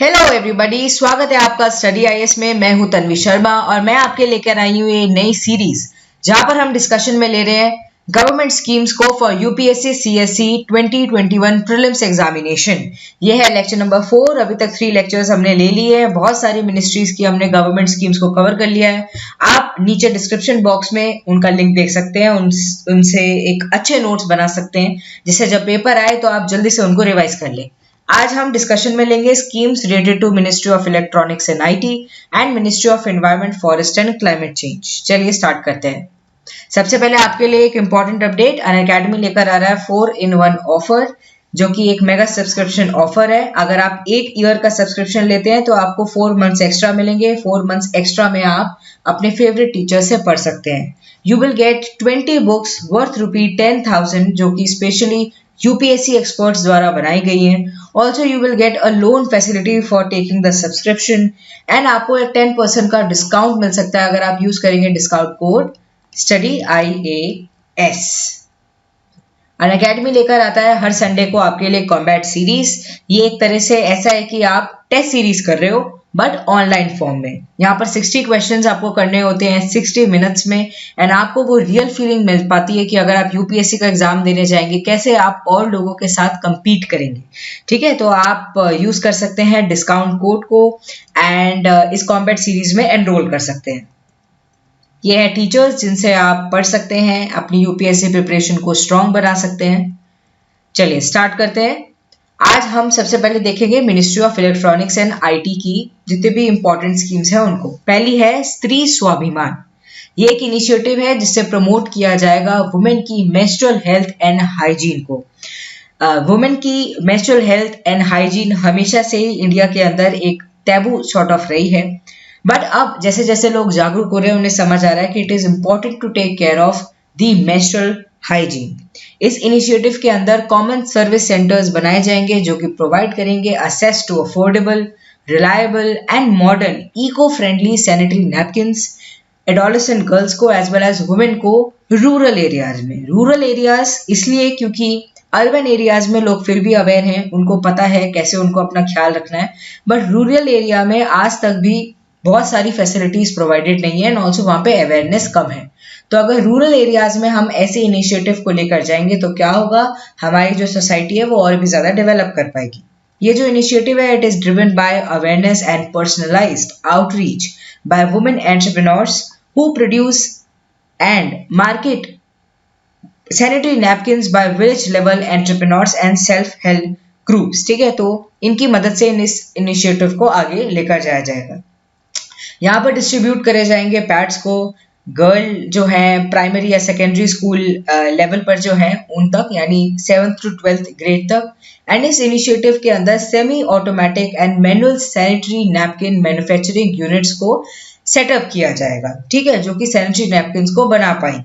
Hello everybody, स्वागत है आपका स्टडी आईएएस में। मैं हूं तन्वी शर्मा और मैं आपके लेकर आई हूं ये नई सीरीज जहां पर हम डिस्कशन में ले रहे हैं गवर्नमेंट स्कीम्स को for UPSC CSC 2021 prelims examination. ये है लेक्चर नंबर 4। अभी तक 3 लेक्चर्स हमने ले लिए हैं। बहुत सारी मिनिस्ट्रीज की हमने गवर्नमेंट स्कीम्स को कवर कर लिया है। आप नीचे डिस्क्रिप्शन बॉक्स में उनका लिंक देख सकते हैं, उनसे एक अच्छे नोट्स बना सकते हैं जिससे जब पेपर आए तो आप जल्दी से उनको रिवाइज कर लें। आज हम डिस्कशन में लेंगे schemes related to ministry of electronics and IT and ministry of environment, forest and climate change. चलिए स्टार्ट करते हैं। सबसे पहले आपके लिए एक इंपॉर्टेंट अपडेट, अनअकैडमी लेकर आ रहा है 4-in-1 ऑफर, जो कि एक मेगा सब्सक्रिप्शन ऑफर है। अगर आप 8 ईयर का सब्सक्रिप्शन लेते हैं तो आपको 4 मंथ्स एक्स्ट्रा मिलेंगे। 4 मंथ्स एक्स्ट्रा में आप अपने फेवरेट टीचर से पढ़ सकते हैं। You will get 20 books worth ₹10,000 जो कि स्पेशली यूपीएससी एक्सपर्ट्स द्वारा बनाई गई हैं। Also you will get a loan facility for taking the subscription and आपको एक 10% का डिस्काउंट मिल सकता है अगर आप यूज करेंगे डिस्काउंट कोड STUDYIAS। अनअकैडमी लेकर आता है हर संडे को आपके लिए कॉम्बैट सीरीज। ये एक तरह से ऐसा है कि आप टेस्ट सीरीज कर रहे हो बट ऑनलाइन फॉर्म में। यहाँ पर 60 क्वेश्चंस आपको करने होते हैं 60 मिनट्स में एंड आपको वो रियल फीलिंग मिल पाती है कि अगर आप यूपीएससी का एग्जाम देने जाएंगे कैसे आप और लोगों के साथ compete करेंगे। ठीक है, तो आप यूज कर सकते हैं डिस्काउंट कोड को एंड इस कॉम्बैट सीरीज में एनरोल कर सकते हैं। ये है टीचर्स जिनसे आप पढ़ सकते हैं, अपनी यूपीएससी प्रिपरेशन को स्ट्रॉन्ग बना सकते हैं। चलिए स्टार्ट करते हैं। आज हम सबसे पहले देखेंगे ministry of electronics and IT की जितने भी इंपॉर्टेंट स्कीम्स हैं उनको। पहली है स्त्री स्वाभिमान। ये एक इनिशिएटिव है जिससे प्रमोट किया जाएगा वुमेन की मेंस्ट्रुअल हेल्थ एंड हाइजीन को। वुमेन की मेंस्ट्रुअल हेल्थ एंड हाइजीन हमेशा से ही इंडिया के अंदर एक टैबू सॉर्ट ऑफ रही है, बट अब जैसे जैसे लोग जागरूक हो रहे हैं उन्हें समझ आ रहा है कि it is important to take care of the menstrual hygiene. इस इनिशिएटिव के अंदर कॉमन सर्विस सेंटर्स बनाए जाएंगे जो कि प्रोवाइड करेंगे access to affordable, reliable and modern eco friendly sanitary napkins adolescent girls को एज वेल एज वुमेन को रूरल एरियाज में। रूरल एरियाज इसलिए क्योंकि अर्बन एरियाज में लोग फिर भी अवेयर हैं, उनको पता है कैसे उनको अपना ख्याल रखना है, बट रूरल एरिया में आज तक भी बहुत सारी फैसिलिटीज प्रोवाइडेड नहीं है एंड ऑल्सो वहाँ पे अवेयरनेस कम है। तो अगर रूरल एरियाज में हम ऐसे इनिशिएटिव को लेकर जाएंगे तो क्या होगा, हमारी जो सोसाइटी है वो और भी ज्यादा डेवलप कर पाएगी। ये जो इनिशिएटिव है it is driven by awareness and personalised outreach by women entrepreneurs who produce and market sanitary napkins by village level entrepreneurs and self help groups. ठीक है, तो इनकी मदद से इस इनिशिएटिव को आगे लेकर जाया जाएगा। यहाँ पर डिस्ट्रीब्यूट करे जाएंगे पैड्स को गर्ल जो है प्राइमरी या सेकेंडरी स्कूल लेवल पर जो है उन तक, यानी 7th to 12th ग्रेड तक। एंड इस इनिशिएटिव के अंदर semi automatic and manual sanitary napkin manufacturing units को सेटअप किया जाएगा। ठीक है, जो कि सैनिटरी नैपकिन्स को बना पाएंगे।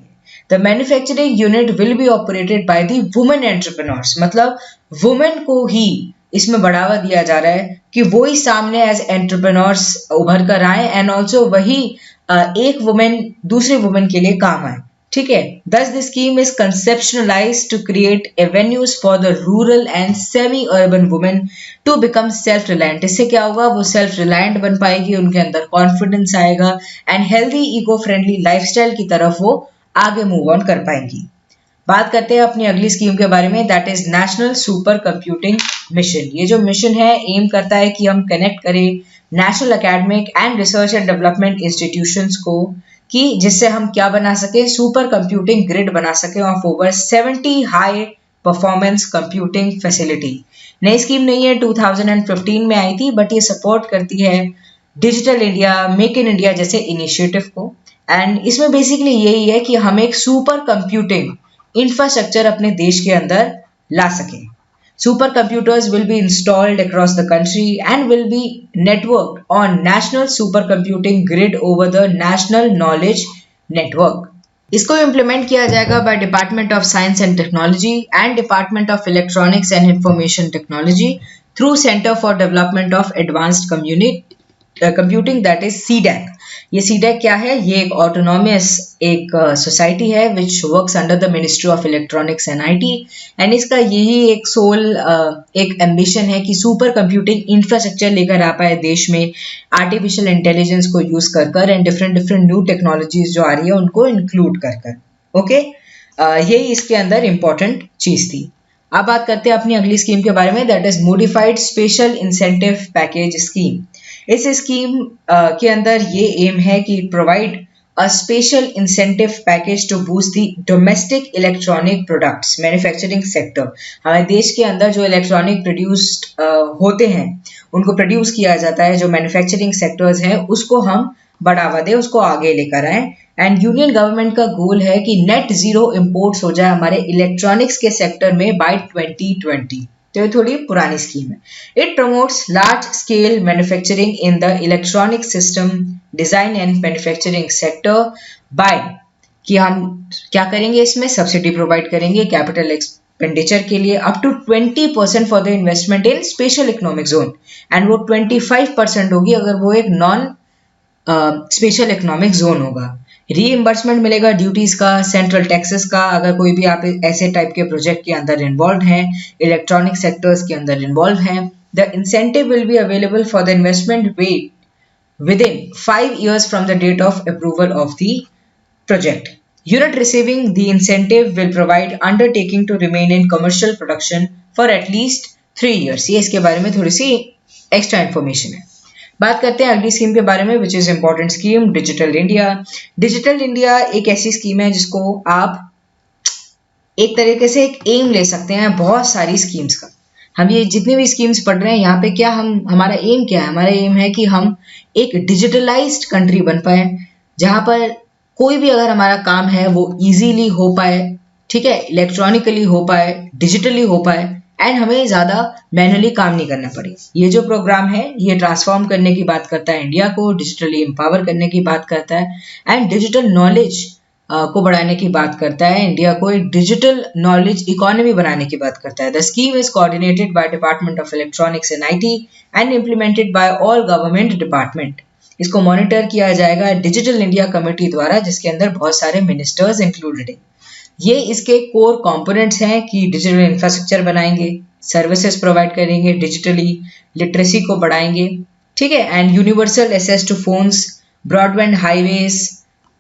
The manufacturing unit will be operated by the women entrepreneurs, मतलब वुमेन को ही इसमें बढ़ावा दिया जा रहा है कि वो ही सामने एज एंटरप्रेन्योर्स उभर कर आए एंड ऑल्सो वही एक वुमेन दूसरे वुमेन के लिए काम आए। ठीक है, thus the scheme is conceptualized to create avenues for the rural and semi-urban women to become self-reliant। इससे क्या होगा, वो self reliant बन पाएगी, उनके अंदर कॉन्फिडेंस आएगा and healthy eco friendly lifestyle की तरफ वो आगे मूव ऑन कर पाएंगी। बात करते हैं अपनी अगली स्कीम के बारे में, that is national super computing mission. ये जो मिशन है एम करता है कि हम कनेक्ट करें national academic and research and development institutions को, कि जिससे हम क्या बना सके, सुपर कंप्यूटिंग ग्रिड बना सके of over 70 high performance computing facility. नई स्कीम नहीं है, 2015 में आई थी, बट ये सपोर्ट करती है digital India, make in India जैसे इनिशिएटिव को। एंड इसमें बेसिकली यही है कि हम एक सुपर कंप्यूटिंग इंफ्रास्ट्रक्चर अपने देश के अंदर ला सके। Super computers will be installed across the country and will be networked on national supercomputing grid over the national knowledge network। इसको इम्प्लीमेंट किया जाएगा by department of science and technology and department of electronics and information technology through centre for development of advanced computing, that is CDAC। ये सीडेक क्या है? ये एक autonomous एक society है which works under the ministry of electronics and IT, and इसका यही एक सोल एक एम्बिशन है कि सुपर कंप्यूटिंग इंफ्रास्ट्रक्चर लेकर आ पाए देश में, आर्टिफिशियल इंटेलिजेंस को यूज कर and different different new technologies जो आ रही है उनको इंक्लूड कर। ओके, यही इसके अंदर इंपॉर्टेंट चीज थी। अब बात करते हैं अपनी अगली स्कीम के बारे में, that is modified special incentive package scheme. इस स्कीम के अंदर ये एम है कि provide a special incentive package to boost the domestic electronic products manufacturing sector. हमारे देश के अंदर जो इलेक्ट्रॉनिक प्रोड्यूस्ड होते हैं, उनको प्रोड्यूस किया जाता है, जो मैन्युफैक्चरिंग सेक्टर्स हैं उसको हम बढ़ावा दें, उसको आगे लेकर आए। एंड यूनियन गवर्नमेंट का गोल है कि नेट जीरो इंपोर्ट्स हो जाए हमारे इलेक्ट्रॉनिक्स के सेक्टर में बाय 2020। तो ये थोड़ी पुरानी स्कीम है। It promotes large scale manufacturing in the electronic system design and manufacturing sector by कि हम क्या करेंगे, इसमें सब्सिडी प्रोवाइड करेंगे कैपिटल एक्सपेंडिचर के लिए up to 20% for the investment in special economic zone, and वो 25% होगी अगर वो एक नॉन स्पेशल इकोनॉमिक जोन होगा। रीइंबर्समेंट मिलेगा ड्यूटीज का, सेंट्रल टैक्सेस का, अगर कोई भी आप ऐसे टाइप के प्रोजेक्ट के अंदर इन्वॉल्व हैं, इलेक्ट्रॉनिक सेक्टर्स के अंदर इन्वॉल्व हैं। The incentive will be available for the investment within 5 years from the date of approval of the project. Unit receiving the incentive will provide undertaking to remain in commercial production for at least 3 years. ये इसके बारे में थोड़ी सी extra information है। बात करते हैं अगली स्कीम के बारे में, which is important scheme, digital India. Digital India एक ऐसी स्कीम है जिसको आप एक तरीके से एक एम ले सकते हैं बहुत सारी स्कीम्स का। हम ये जितनी भी स्कीम्स पढ़ रहे हैं यहाँ पे क्या हमारा एम क्या है? हमारा एम है कि हम एक डिजिटलाइज्ड कंट्री बन पाए, जहाँ पर कोई भी अगर हमारा काम है वो इजीली हो पाए, ठीक है, इलेक्ट्रॉनिकली हो पाए, डिजिटली हो पाए, एंड हमें ज़्यादा मैनुअली काम नहीं करना पड़े। ये जो प्रोग्राम है ये ट्रांसफॉर्म करने की बात करता है, इंडिया को डिजिटली एम्पावर करने की बात करता है, एंड डिजिटल नॉलेज को बढ़ाने की बात करता है, इंडिया को एक डिजिटल नॉलेज इकोनॉमी बनाने की बात करता है। The scheme is coordinated by department of electronics and IT and implemented by all government department. इसको मॉनिटर किया जाएगा डिजिटल इंडिया कमेटी द्वारा, जिसके अंदर बहुत सारे मिनिस्टर्स इंक्लूडेड हैं। ये इसके कोर कंपोनेंट्स हैं कि डिजिटल इंफ्रास्ट्रक्चर बनाएंगे, सर्विसेज प्रोवाइड करेंगे, डिजिटली लिटरेसी को बढ़ाएंगे, ठीक है, and universal access to phones, broadband highways,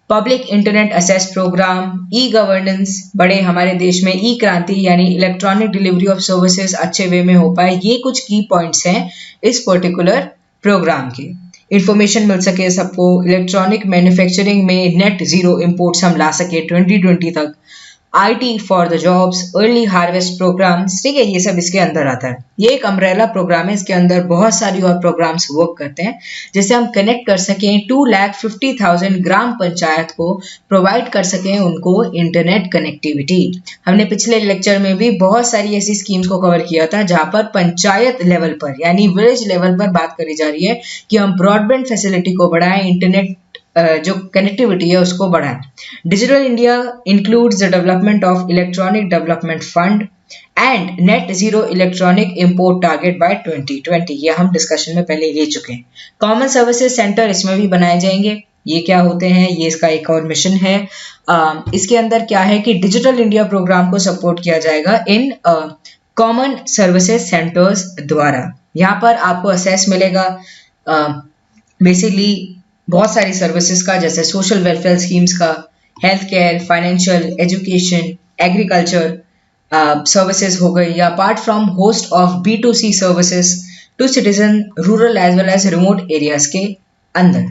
public internet access programme, e governance, बड़े हमारे देश में ई क्रांति यानी इलेक्ट्रॉनिक डिलीवरी ऑफ सर्विसेज अच्छे वे में हो पाए। ये कुछ की पॉइंट्स हैं इस पर्टिकुलर प्रोग्राम के। इंफॉर्मेशन मिल सके सबको, इलेक्ट्रॉनिक मैन्युफैक्चरिंग में नेट जीरो इंपोर्ट्स हम ला सके 2020 तक, IT for the jobs, early harvest programmes, ठीक है, ये सब इसके अंदर आता है। ये एक अम्ब्रेला प्रोग्राम है, इसके अंदर बहुत सारी और प्रोग्राम्स वर्क करते हैं, जिससे हम कनेक्ट कर सकें 2,50,000 ग्राम पंचायत को, प्रोवाइड कर सकें उनको इंटरनेट कनेक्टिविटी। हमने पिछले लेक्चर में भी बहुत सारी ऐसी स्कीम्स को कवर किया था जहां पर पंचायत लेवल पर यानी विलेज लेवल पर बात करी जा रही है कि हम ब्रॉडबैंड फैसिलिटी को बढ़ाएं, इंटरनेट जो कनेक्टिविटी है उसको बढ़ाएं। Digital India includes the development of electronic development fund and net zero electronic import target by 2020। ये हम डिस्कशन में पहले ले चुके हैं। कॉमन सर्विसेज सेंटर इसमें भी बनाए जाएंगे। ये क्या होते हैं? ये इसका एक और मिशन है। इसके अंदर क्या है कि डिजिटल इंडिया प्रोग्राम को सपोर्ट किया जाएगा इन कॉमन सर्विसेज सेंटर्स द्वारा। यहाँ पर आपको असेस मिलेगा बेसिकली बहुत सारी सर्विसेज का, जैसे सोशल वेलफेयर स्कीम्स का, health care, financial, education, agriculture services हो गई, या apart from host of B2C services to citizen rural as well as remote areas के अंदर।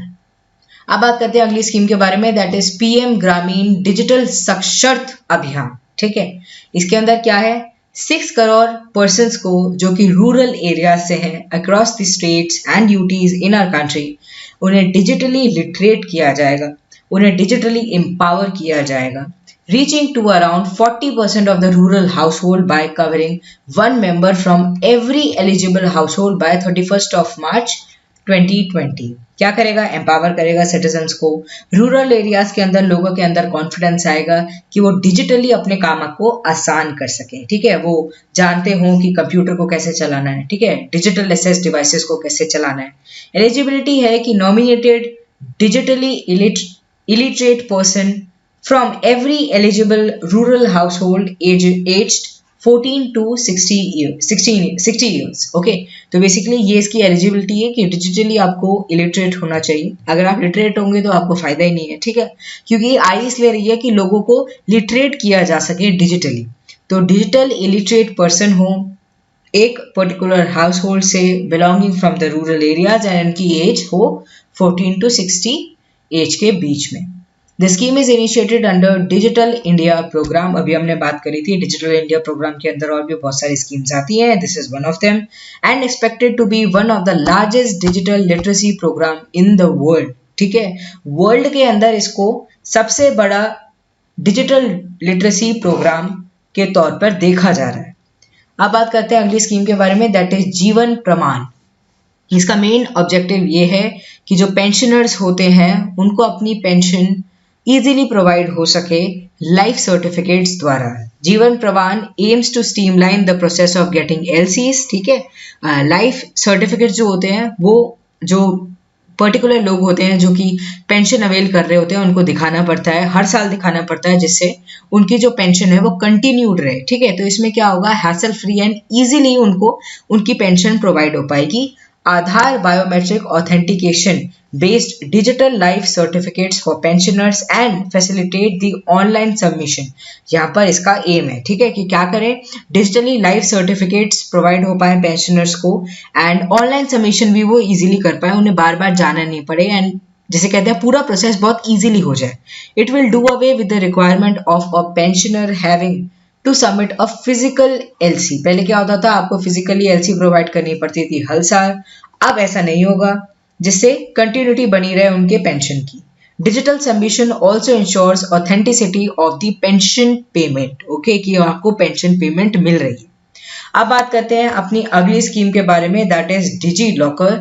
अब बात करते हैं अगली स्कीम के बारे में, दैट इज PM ग्रामीण डिजिटल साक्षरता अभियान। ठीक है, इसके अंदर क्या है, 6 करोड़ पर्सन्स को जो कि रूरल एरिया से हैं across the states and UTs in our country, उन्हें डिजिटली लिटरेट किया जाएगा, उन्हें डिजिटली एम्पावर किया जाएगा, reaching to around 40% of the rural household by covering 1 member from every eligible household by 31 of March 2020। क्या करेगा? एम्पावर करेगा सिटीजन्स को। रूरल एरियाज के अंदर लोगों के अंदर कॉन्फिडेंस आएगा कि वो डिजिटली अपने काम को आसान कर सके। ठीक है, वो जानते हों कि कंप्यूटर को कैसे चलाना है, ठीक है, डिजिटल एसेस डिवाइसेस को कैसे चलाना है। एलिजिबिलिटी है कि nominated digitally illiterate person from every eligible rural household aged 14 to 60 years. Okay, तो बेसिकली ये इसकी एलिजिबिलिटी है कि डिजिटली आपको इलिटरेट होना चाहिए. अगर आप लिटरेट होंगे तो आपको फायदा ही नहीं है, ठीक है, क्योंकि ये आई इसलिए रही है कि लोगों को लिटरेट किया जा सके डिजिटली. तो डिजिटल इलिटरेट पर्सन हो एक पर्टिकुलर हाउस होल्ड से belonging from the rural areas and इनकी एज हो 14 टू 60 एज के बीच में. The scheme is initiated under digital India programme. अभी हमने बात करी थी डिजिटल इंडिया प्रोग्राम के अंदर और भी बहुत सारी स्कीम्स आती हैं. This is one of them and expected to be one of the largest digital literacy programme in the world. ठीक है, वर्ल्ड के अंदर इसको सबसे बड़ा डिजिटल लिटरेसी प्रोग्राम के तौर पर देखा जा रहा है. अब बात करते हैं अगली स्कीम के बारे में, दैट इज जीवन प्रमाण. इसका मेन ऑब्जेक्टिव ये है कि जो पेंशनर्स होते हैं उनको अपनी पेंशन इजीली प्रोवाइड हो सके लाइफ सर्टिफिकेट्स द्वारा. Jeevan Pramaan aims to streamline the process of getting LCs. ठीक है, लाइफ सर्टिफिकेट जो होते हैं वो जो पर्टिकुलर लोग होते हैं जो कि पेंशन अवेल कर रहे होते हैं उनको दिखाना पड़ता है, हर साल दिखाना पड़ता है, जिससे उनकी जो पेंशन है वो कंटिन्यूड रहे. ठीक है, तो इसमें क्या होगा, हैसल फ्री एंड इजीली उनको उनकी पेंशन प्रोवाइड हो पाएगी. Aadhaar biometric authentication based digital life certificates for pensioners and facilitate the online submission. यहाँ पर इसका एम है, ठीक है, कि क्या करें, डिजिटली लाइफ सर्टिफिकेट्स प्रोवाइड हो पाए पेंशनर्स को एंड ऑनलाइन सबमिशन भी वो इजीली कर पाए, उन्हें बार बार जाना नहीं पड़े एंड जिसे कहते हैं पूरा प्रोसेस बहुत इजीली हो जाए. It will do away with the requirement of a pensioner having to submit a physical LC. पहले क्या होता था, आपको फिजिकली एलसी प्रोवाइड करनी पड़ती थी हर साल, अब ऐसा नहीं होगा, जिससे कंटिन्यूटी बनी रहे उनके पेंशन की. Digital submission also ensures authenticity of the pension payment. Okay, कि आपको पेंशन पेमेंट मिल रही है. अब बात करते हैं अपनी अगली स्कीम के बारे में, that is DigiLocker.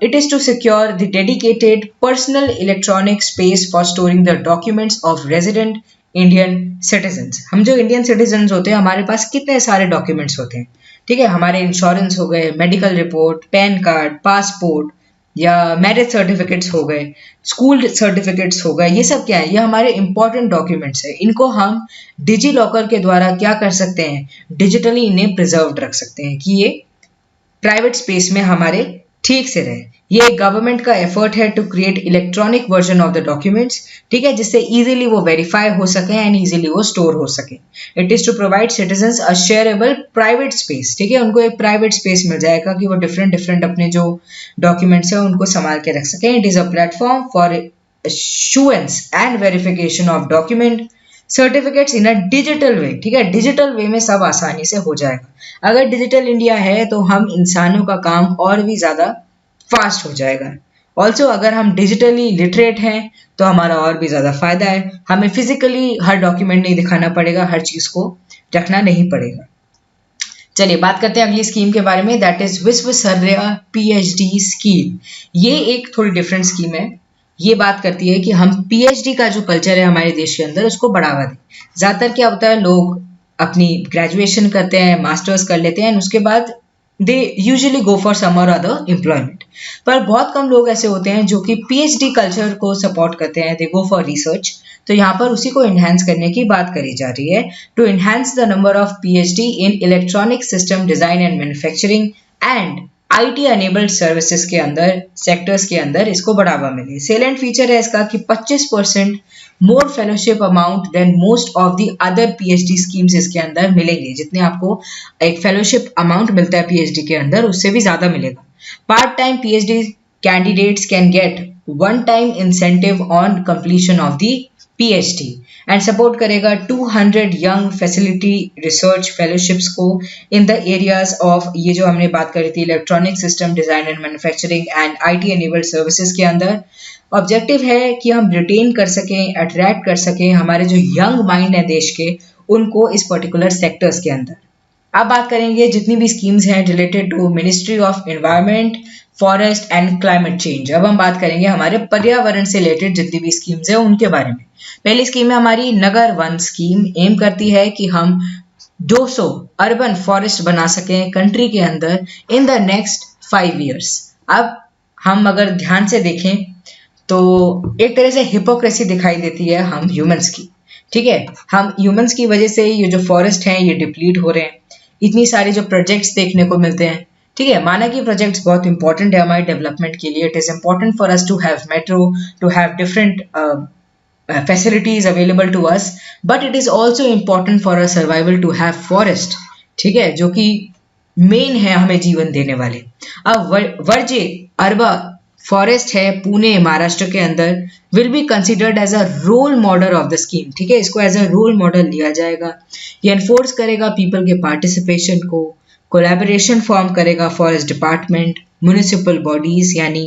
It is to secure the dedicated personal electronic space for storing the documents of resident Indian citizens. हम जो इंडियन सिटीजन्स होते हैं हमारे पास कितने सारे डॉक्यूमेंट्स होते हैं. ठीक है, हमारे इंश्योरेंस हो गए, medical report, pan card, passport या मैरिज सर्टिफिकेट्स हो गए, स्कूल सर्टिफिकेट्स हो गए, ये सब क्या है, ये हमारे इंपॉर्टेंट डॉक्यूमेंट्स है. इनको हम डिजी लॉकर के द्वारा क्या कर सकते हैं, डिजिटली इन्हें प्रिजर्व रख सकते हैं कि ये प्राइवेट स्पेस में हमारे ठीक से रहे. ये गवर्नमेंट का एफर्ट है to create electronic version of the documents. ठीक है, जिससे इजीली वो वेरीफाई हो सके एंड इजीली वो स्टोर हो सके. It is to provide citizens a shareable private space. ठीक है, उनको एक प्राइवेट स्पेस मिल जाएगा कि वो डिफरेंट अपने जो डॉक्यूमेंट्स है उनको संभाल के रख सकें. It is a platform for assurance and verification of document certificates in a digital way. ठीक है, डिजिटल वे में सब आसानी से हो जाएगा. अगर डिजिटल इंडिया है तो हम इंसानों का काम और भी ज्यादा फास्ट हो जाएगा. ऑल्सो अगर हम डिजिटली लिटरेट हैं तो हमारा और भी ज्यादा फायदा है, हमें फिजिकली हर डॉक्यूमेंट नहीं दिखाना पड़ेगा, हर चीज को रखना नहीं पड़ेगा. चलिए बात करते हैं अगली स्कीम के बारे में, दैट इज विश्वसर्या पीएचडी स्कीम. ये एक थोड़ी डिफरेंट स्कीम है. ये बात करती है कि हम पीएचडी का जो कल्चर है हमारे देश के अंदर उसको बढ़ावा दें. ज्यादातर क्या होता है, लोग अपनी ग्रेजुएशन करते हैं, मास्टर्स कर लेते हैं, उसके बाद they usually go for some और अदर एम्प्लॉयमेंट. पर बहुत कम लोग ऐसे होते हैं जो कि पीएचडी कल्चर को सपोर्ट करते हैं, दे गो फॉर रिसर्च. तो यहाँ पर उसी को इन्हांस करने की बात करी जा रही है, to enhance the number of PhD in electronic system design and manufacturing and IT enabled services के अंदर सेक्टर्स के अंदर इसको बढ़ावा मिले. सेलेंट फीचर है इसका कि 25% more fellowship amount than most of the other PhD schemes इसके अंदर मिलेंगे. जितने आपको एक फेलोशिप अमाउंट मिलता है पीएचडी के अंदर उससे भी ज्यादा मिलेगा. Part time PhD candidates can get one time incentive on completion of the PhD and support करेगा 200 यंग फैसिलिटी रिसर्च फेलोशिप्स को इन द एरियाज ऑफ, ये जो हमने बात करी थी, electronic system design and manufacturing and IT enabled services के अंदर. ऑब्जेक्टिव है कि हम रिटेन कर सकें, अट्रैक्ट कर सकें हमारे जो यंग माइंड है देश के, उनको इस पर्टिकुलर सेक्टर्स के अंदर. अब बात करेंगे जितनी भी स्कीम्स हैं related to ministry of environment, forest and climate change. अब हम बात करेंगे हमारे पर्यावरण से रिलेटेड जितनी भी स्कीम्स हैं उनके बारे में. पहली स्कीम है हमारी नगर वन स्कीम. एम करती है कि हम 200 अर्बन फॉरेस्ट बना सकें कंट्री के अंदर इन द नेक्स्ट 5 years. अब हम अगर ध्यान से देखें तो एक तरह से हिपोक्रेसी दिखाई देती है हम ह्यूमंस की, ठीक है। हम ह्यूमंस की वजह से ये जो फॉरेस्ट हैं ये डिप्लीट हो रहे हैं, इतनी सारी जो प्रोजेक्ट्स देखने को मिलते हैं, ठीक है। माना कि प्रोजेक्ट्स बहुत इंपॉर्टेंट है हमारे डेवलपमेंट के लिए, it is important for us to have metro, to have different facilities available to us, but it is also important for our survival to have forest, ठीक है, जो कि मेन है हमें जीवन देने वाले। अब वर्जे अर्बा फॉरेस्ट है पुणे महाराष्ट्र के अंदर, will be considered as a role model of the scheme, ठीक है, इसको एज अ रोल मॉडल लिया जाएगा। ये एनफोर्स करेगा पीपल के पार्टिसिपेशन को, कोलैबोरेशन फॉर्म करेगा फॉरेस्ट डिपार्टमेंट, म्युनिसिपल बॉडीज, यानी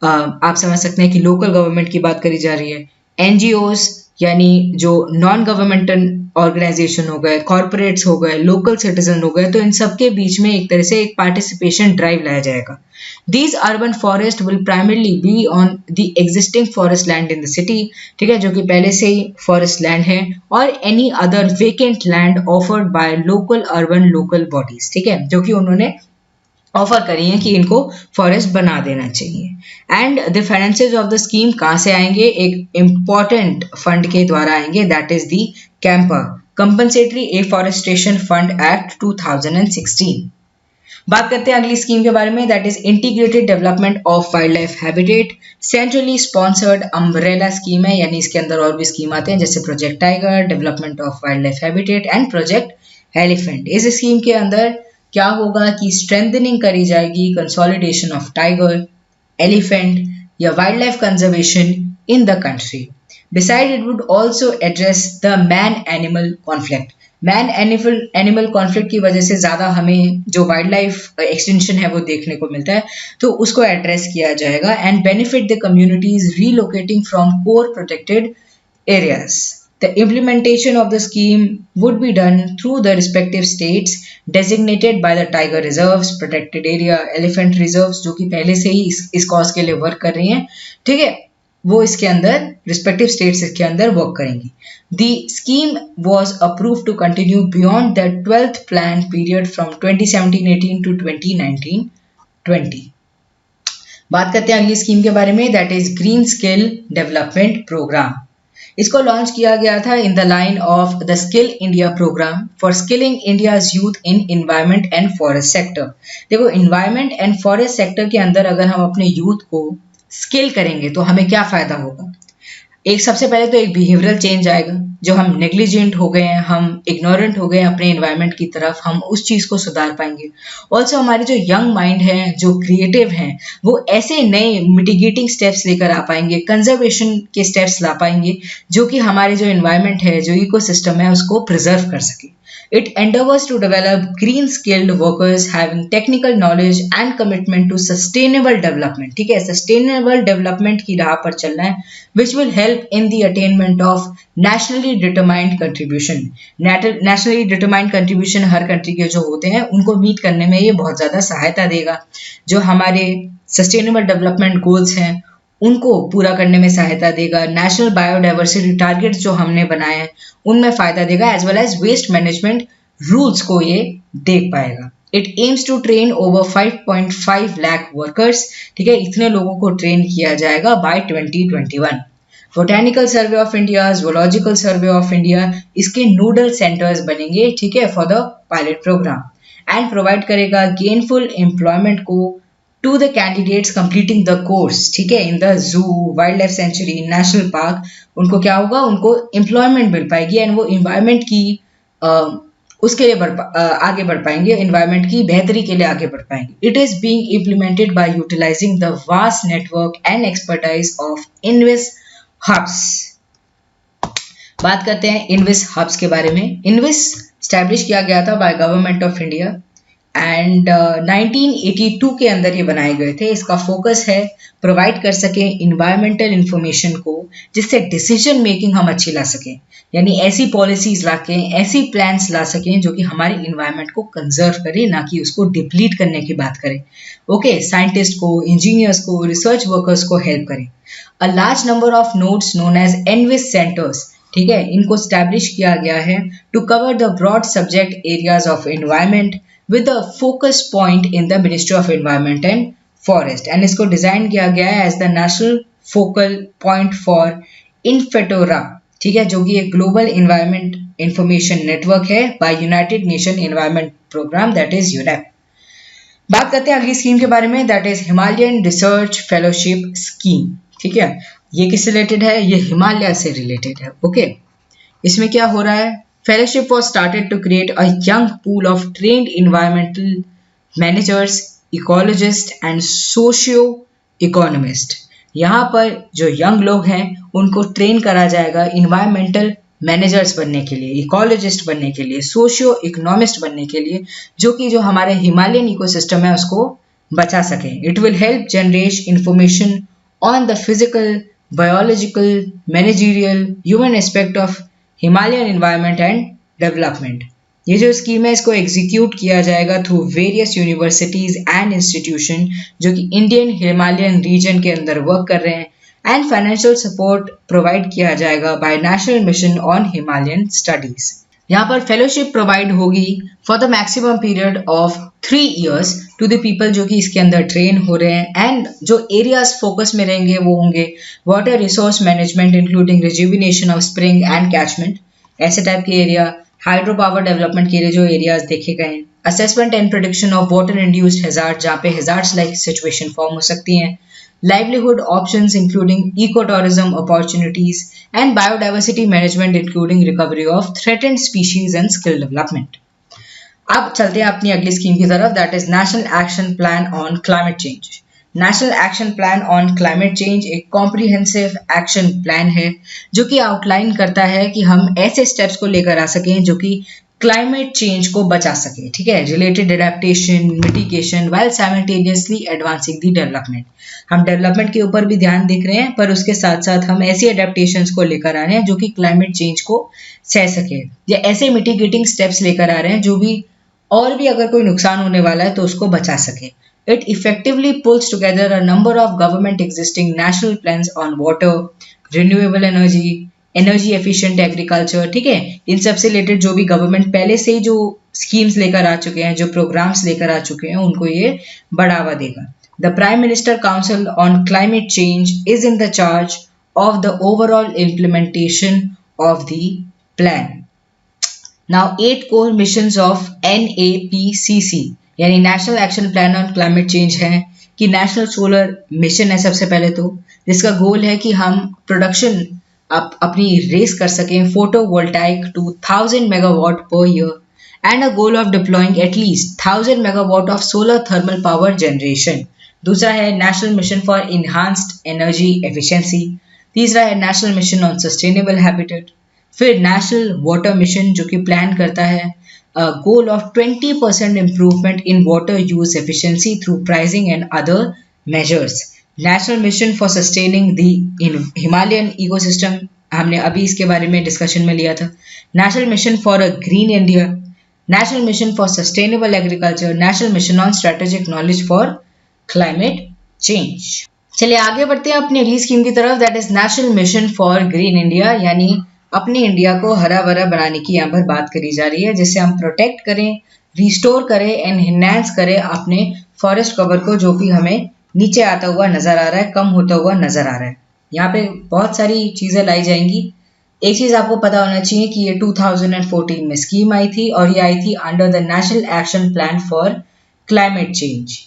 आप समझ सकते हैं कि लोकल गवर्नमेंट की बात करी जा रही है, एनजीओज यानी जो नॉन गवर्नमेंटल ऑर्गेनाइजेशन हो गए, कॉर्पोरेट्स हो गए, लोकल सिटीजन हो गए, तो इन सब के बीच में एक तरह से एक पार्टिसिपेशन ड्राइव लाया जाएगा। These urban forest will primarily be on the existing forest land in the city, ठीक है, जो कि पहले से ही फॉरेस्ट लैंड है, और any other vacant land offered by local urban local bodies, ठीक है, जो कि उन्होंने ऑफर करी है कि इनको फॉरेस्ट बना देना चाहिए। And the finances of the scheme कहाँ से आएंगे, एक इम्पॉर्टेंट फंड के द्वारा आएंगे, that is the Campa compensatory afforestation fund act 2016। बात करते हैं अगली स्कीम के बारे में, that is integrated development of wild life habitat, centrally sponsored umbrella scheme है, यानी इसके अंदर और भी स्कीम आते हैं जैसे project tiger, development of wild life habitat and project elephant. इस स्कीम के अंदर क्या होगा कि स्ट्रेंथनिंग करी जाएगी कंसोलिडेशन ऑफ टाइगर, एलिफेंट या wild life conservation in the country. Beside it would also address the man animal conflict. Man animal conflict की वजह से ज़्यादा हमें जो वाइल्ड लाइफ एक्सटेंशन है वो देखने को मिलता है, तो उसको एड्रेस किया जाएगा and benefit the communities relocating from core protected areas. The implementation of the scheme would be done through the respective states designated by the tiger reserves, protected area, elephant reserves, जो कि पहले से ही इस cause के लिए work कर रही हैं, ठीक है, वो इसके अंदर रिस्पेक्टिव स्टेट्स इसके अंदर वर्क करेंगी। The scheme was approved to continue beyond the 12th plan period from 2017-18 to 2019-20। बात करते हैं अगली स्कीम के बारे में, that is green skill development programme. इसको लॉन्च किया गया था in the line of the skill India programme for skilling India's youth in environment and forest sector. देखो, एनवायरनमेंट एंड फॉरेस्ट सेक्टर के अंदर अगर हम अपने यूथ को स्किल करेंगे तो हमें क्या फायदा होगा। एक सबसे पहले तो एक बिहेवियरल चेंज आएगा, जो हम नेग्लिजेंट हो गए हैं, हम इग्नोरेंट हो गए हैं अपने एनवायरनमेंट की तरफ, हम उस चीज़ को सुधार पाएंगे। ऑल्सो हमारे जो यंग माइंड है, जो क्रिएटिव हैं, वो ऐसे नए मिटिगेटिंग स्टेप्स लेकर आ पाएंगे, कंजर्वेशन के स्टेप्स ला पाएंगे, जो कि हमारे जो एनवायरनमेंट है, जो इकोसिस्टम है, उसको प्रिजर्व कर सके। It endeavors to develop green skilled workers having technical knowledge and commitment to sustainable development, ठीक है, sustainable development की राह पर चलना है, which will help in the attainment of nationally determined contribution। nationally determined contribution her country के जो होते हैं उनको मीट करने में ये बहुत ज़्यादा सहायता देगा। जो हमारे sustainable development goals हैं उनको पूरा करने में सहायता देगा। नेशनल बायोडाइवर्सिटी टारगेट्स जो हमने बनाए हैं उनमें फायदा देगा, as well as waste management rules को ये देख पाएगा। It aims to train over 5.5 lakh workers, ठीक है, इतने लोगों को ट्रेन किया जाएगा by 2021। Botanical survey of India, zoological survey of India इसके नोडल सेंटर्स बनेंगे, ठीक है, for the pilot programme and provide करेगा गेनफुल एम्प्लॉयमेंट को to the candidates completing the course, ठीक है, in the zoo, wildlife sanctuary, national park। उनको क्या होगा, उनको employment मिल पाएगी एंड वो environment की उसके लिए आगे बढ़ पाएंगे, environment की बेहतरी के लिए आगे बढ़ पाएंगे। It is being implemented by utilizing the vast network and expertise of Invis hubs। बात करते हैं Invis hubs के बारे में। Invis establish किया गया था by Government of India and 1982 के अंदर ये बनाए गए थे। इसका फोकस है प्रोवाइड कर सकें इन्वायरमेंटल इंफॉर्मेशन को, जिससे डिसीजन मेकिंग हम अच्छी ला सकें, यानी ऐसी पॉलिसीज ला के, ऐसी प्लान्स ला सकें जो कि हमारे इन्वायरमेंट को कंजर्व करे, ना कि उसको डिप्लीट करने की बात करें। ओके, साइंटिस्ट को, इंजीनियर्स को, रिसर्च वर्कर्स को हेल्प करें। A large number of nodes known as ENVIS centres, ठीक है, इनको स्टैब्लिश किया गया है to cover the broad subject areas of environment with a focus point in the Ministry of Environment and Forest, and इसको design किया गया है as the National focal point for INFOTERRA, ठीक है, जो कि एक ग्लोबल इन्वायरमेंट इंफॉर्मेशन नेटवर्क है by United Nation Environment Programme, that is UNEP. बात करते हैं अगली स्कीम के बारे में, that is Himalayan research fellowship scheme. ठीक है, ये किससे रिलेटेड है? ये हिमालय से रिलेटेड है। ओके, इसमें क्या हो रहा है? Fellowship was started to create a young pool of trained environmental managers, ecologist and socio economist. यहाँ पर जो यंग लोग हैं उनको ट्रेन करा जाएगा इन्वायरमेंटल मैनेजर्स बनने के लिए, इकोलॉजिस्ट बनने के लिए, सोशियो इकोनॉमिस्ट बनने के लिए, जो कि जो हमारे हिमालयन इकोसिस्टम है उसको बचा सके। It will help generate information on the physical, biological, managerial, human aspect of Himalayan environment and development. ये जो स्कीम है इसको एग्जीक्यूट किया जाएगा through various universities and institution जो कि इंडियन हिमालयन रीजन के अंदर वर्क कर रहे हैं, एंड फाइनेंशियल सपोर्ट प्रोवाइड किया जाएगा by national mission on Himalayan studies. यहाँ पर फेलोशिप प्रोवाइड होगी for the maximum period of 3 years to the people जो कि इसके अंदर ट्रेन हो रहे हैं, एंड जो एरियाज फोकस में रहेंगे वो होंगे water resource management including rejuvenation of spring and catchment, ऐसे टाइप के एरिया, हाइड्रो पावर डेवलपमेंट के लिए जो एरियाज देखे गए हैं, assessment and prediction of water induced hazard जहाँ पे हैजार्ड्स लाइक सिचुएशन फॉर्म हो सकती हैं, livelihood options including ecotourism opportunities, and biodiversity management including recovery of threatened species and skill development. अब चलते हैं अपनी अगली स्कीम की तरफ, that is national Action plan on climate change. National Action plan on climate change एक comprehensive action plan है जो कि आउटलाइन करता है कि हम ऐसे स्टेप्स को लेकर आ सकें जो कि क्लाइमेट चेंज को बचा सके। ठीक है, related adaptation, mitigation while simultaneously advancing the development. हम डेवलपमेंट के ऊपर भी ध्यान देख रहे हैं पर उसके साथ साथ हम ऐसी एडेप्टेशंस को लेकर आ रहे हैं जो कि क्लाइमेट चेंज को सह सके, या ऐसे मिटिगेटिंग स्टेप्स लेकर आ रहे हैं जो भी और भी अगर कोई नुकसान होने वाला है तो उसको बचा सके। It effectively pulls together a number of government existing national plans on water, renewable energy, energy efficient agriculture. ठीक है, इन सब से रिलेटेड जो भी गवर्नमेंट पहले से ही जो स्कीम्स लेकर आ चुके हैं, जो प्रोग्राम्स लेकर आ चुके हैं, उनको ये बढ़ावा देगा। The prime minister council on climate change is in the charge of the overall implementation of the plan. Now 8 core missions of NAPCC यानी national Action plan on climate change है कि नेशनल सोलर मिशन है सबसे पहले तो, जिसका गोल है कि हम प्रोडक्शन अपनी रेस कर सकें photovoltaic to 1000 megawatt per year and a goal of deploying at least 1000 megawatt of solar thermal power generation. दूसरा है national mission for enhanced energy efficiency. तीसरा है national mission on sustainable habitat. फिर नेशनल वाटर मिशन जो कि plan करता है goal of 20% improvement in water use efficiency through pricing and other measures. National mission for sustaining the Himalayan ecosystem, हमने अभी इसके बारे में डिस्कशन में लिया था। National mission for a green India, national mission for sustainable agriculture, national mission on strategic knowledge for Climate change. चलिए आगे बढ़ते हैं अपनी अगली स्कीम की तरफ, that is national mission for green India, यानी अपने इंडिया को हरा भरा बनाने की यहाँ पर बात करी जा रही है, जिससे हम प्रोटेक्ट करें, रिस्टोर करें एंड एनहांस करें अपने फॉरेस्ट कवर को जो कि हमें नीचे आता हुआ नजर आ रहा है, कम होता हुआ नजर आ रहा है। यहाँ पे बहुत सारी चीजें लाई जाएंगी। एक चीज आपको पता होना चाहिए कि ये 2014 में स्कीम आई थी और ये आई थी under the National Action Plan for Climate Change.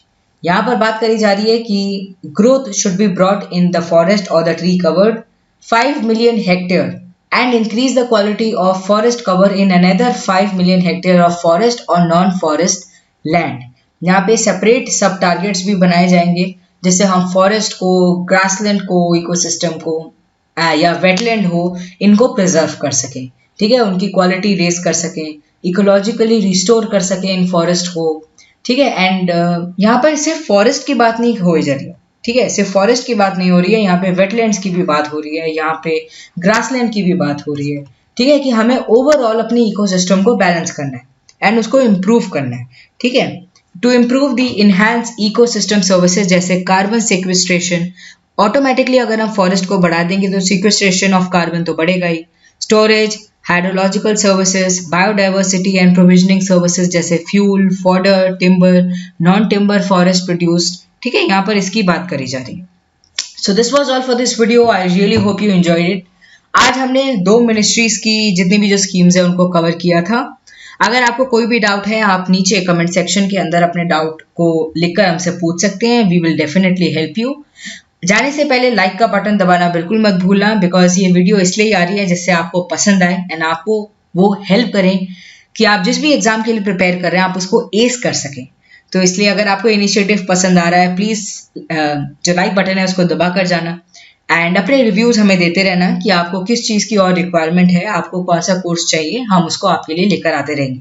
यहाँ पर बात करी जा रही है कि growth should be brought in the forest और the tree covered 5 million hectare and increase the quality of forest cover in another 5 million hectare of forest or non-forest land। यहाँ पे सेपरेट सब टारगेट्स भी बनाए जाएंगे जिससे हम फॉरेस्ट को, ग्रासलैंड को, इकोसिस्टम को या वेटलैंड हो, इनको प्रिजर्व कर सकें। ठीक है, उनकी क्वालिटी रेस कर सकें, इकोलॉजिकली रिस्टोर कर सकें इन फॉरेस्ट को। ठीक है, एंड यहाँ पर सिर्फ फॉरेस्ट की बात नहीं हो जा रही है। ठीक है, सिर्फ फॉरेस्ट की बात नहीं हो रही है, यहाँ पे वेटलैंड्स की भी बात हो रही है, यहाँ पे ग्रासलैंड की भी बात हो रही है। ठीक है, कि हमें ओवरऑल अपनी इकोसिस्टम को बैलेंस करना है एंड उसको इम्प्रूव करना है। ठीक है, to improve the enhance ecosystem services जैसे कार्बन सिक्वेस्ट्रेशन, ऑटोमेटिकली अगर हम फॉरेस्ट को बढ़ा देंगे तो सिक्वेस्ट्रेशन ऑफ कार्बन तो बढ़ेगा ही, storage, hydrological services, biodiversity and provisioning services जैसे fuel, fodder, timber, non timber forest produced. ठीक है, यहाँ पर इसकी बात करी जा रही है। So this was all for this video. I really hope you enjoyed it. आज हमने 2 मिनिस्ट्रीज की जितनी भी जो स्कीम्स है उनको कवर किया था. अगर आपको कोई भी डाउट है आप नीचे कमेंट सेक्शन के अंदर अपने डाउट को लिखकर हमसे पूछ सकते हैं. We will definitely help you. जाने से पहले लाइक का बटन दबाना बिल्कुल मत भूलना, बिकॉज ये वीडियो इसलिए आ रही है जिससे आपको पसंद आए एंड आपको वो हेल्प करें कि आप जिस भी एग्जाम के लिए प्रिपेयर कर रहे हैं आप उसको एस कर सकें. तो इसलिए अगर आपको इनिशिएटिव पसंद आ रहा है प्लीज़ जो लाइक बटन है उसको दबा कर जाना एंड अपने रिव्यूज़ हमें देते रहना कि आपको किस चीज़ की और रिक्वायरमेंट है, आपको कौन सा कोर्स चाहिए, हम उसको आपके लिए लेकर आते रहेंगे.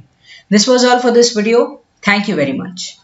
This was all for this video. Thank you very much.